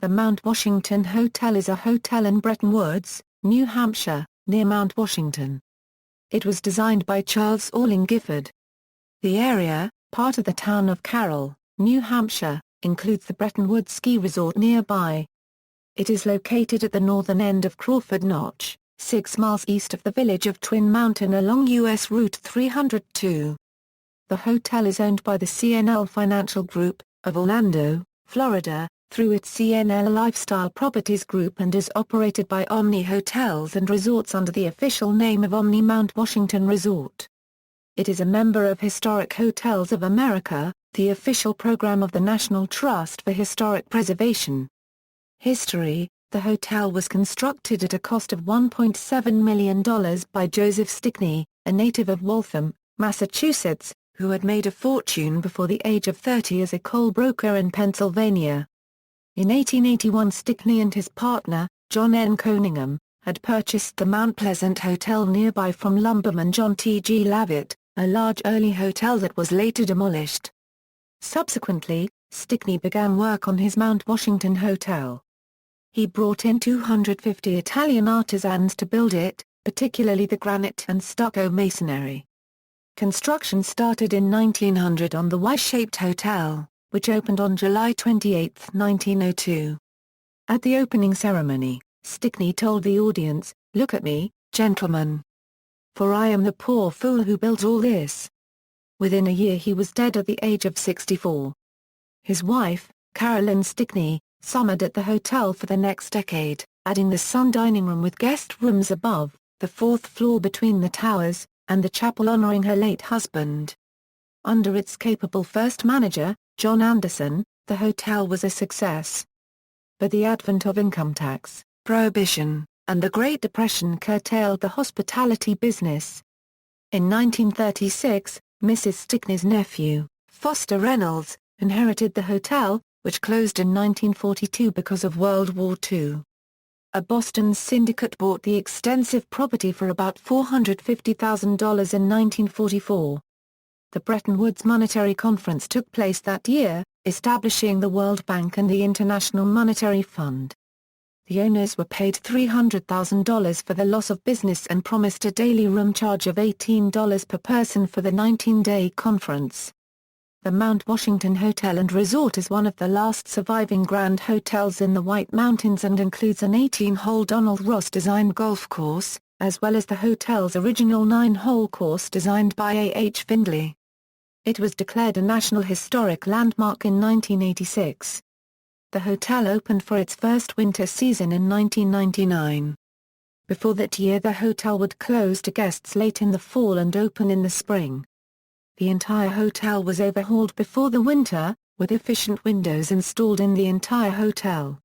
The Mount Washington Hotel is a hotel in Bretton Woods, New Hampshire, near Mount Washington. It was designed by Charles Alling Gifford. The area, part of the town of Carroll, New Hampshire, includes the Bretton Woods ski resort nearby. It is located at the northern end of Crawford Notch, 6 miles east of the village of Twin Mountain along U.S. Route 302. The hotel is owned by the CNL Financial Group, of Orlando, Florida, through its CNL Lifestyle Properties Group, and is operated by Omni Hotels and Resorts under the official name of Omni Mount Washington Resort. It is a member of Historic Hotels of America, the official program of the National Trust for Historic Preservation. History: the hotel was constructed at a cost of $1.7 million by Joseph Stickney, a native of Waltham, Massachusetts, who had made a fortune before the age of 30 as a coal broker in Pennsylvania. In 1881, Stickney and his partner, John N. Coningham, had purchased the Mount Pleasant Hotel nearby from lumberman John T. G. Lavitt, a large early hotel that was later demolished. Subsequently, Stickney began work on his Mount Washington Hotel. He brought in 250 Italian artisans to build it, particularly the granite and stucco masonry. Construction started in 1900 on the Y-shaped hotel, which opened on July 28, 1902. At the opening ceremony, Stickney told the audience, "Look at me, gentlemen. For I am the poor fool who built all this." Within a year he was dead at the age of 64. His wife, Carolyn Stickney, summered at the hotel for the next decade, adding the sun dining room with guest rooms above, the fourth floor between the towers, and the chapel honoring her late husband. Under its capable first manager, John Anderson, the hotel was a success. But the advent of income tax, prohibition, and the Great Depression curtailed the hospitality business. In 1936, Mrs. Stickney's nephew, Foster Reynolds, inherited the hotel, which closed in 1942 because of World War II. A Boston syndicate bought the extensive property for about $450,000 in 1944. The Bretton Woods Monetary Conference took place that year, establishing the World Bank and the International Monetary Fund. The owners were paid $300,000 for the loss of business and promised a daily room charge of $18 per person for the 19-day conference. The Mount Washington Hotel and Resort is one of the last surviving grand hotels in the White Mountains and includes an 18-hole Donald Ross-designed golf course, as well as the hotel's original 9-hole course designed by A. H. Findlay. It was declared a National Historic Landmark in 1986. The hotel opened for its first winter season in 1999. Before that year the hotel would close to guests late in the fall and open in the spring. The entire hotel was overhauled before the winter, with efficient windows installed in the entire hotel.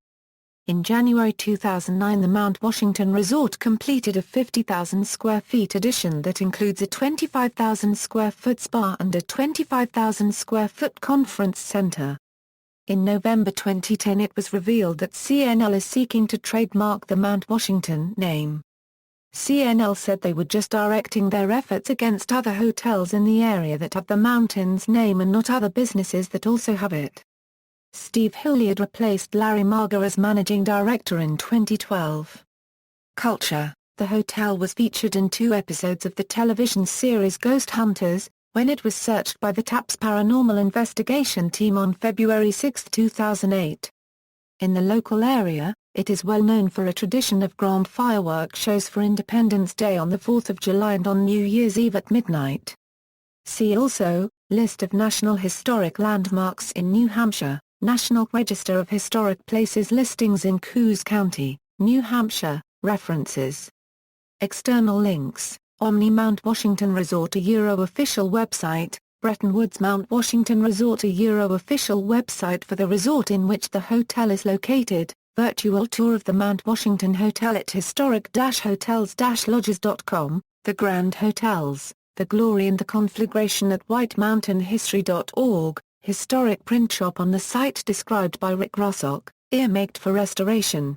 In January 2009 the Mount Washington Resort completed a 50,000 square feet addition that includes a 25,000 square foot spa and a 25,000 square foot conference center. In November 2010 it was revealed that CNL is seeking to trademark the Mount Washington name. CNL said they were just directing their efforts against other hotels in the area that have the mountain's name and not other businesses that also have it. Steve Hilliard replaced Larry Marger as managing director in 2012. Culture: the hotel was featured in 2 episodes of the television series Ghost Hunters, when it was searched by the TAPS Paranormal Investigation Team on February 6, 2008. In the local area, it is well known for a tradition of grand fireworks shows for Independence Day on the 4th of July and on New Year's Eve at midnight. See also, List of National Historic Landmarks in New Hampshire, National Register of Historic Places listings in Coos County, New Hampshire, references. External links, Omni Mount Washington Resort official website, Bretton Woods Mount Washington Resort official website for the resort in which the hotel is located. Virtual tour of the Mount Washington Hotel at historic-hotels-lodges.com, The Grand Hotels, The Glory and the Conflagration at whitemountainhistory.org, historic print shop on the site described by Rick Rossock, earmarked for restoration.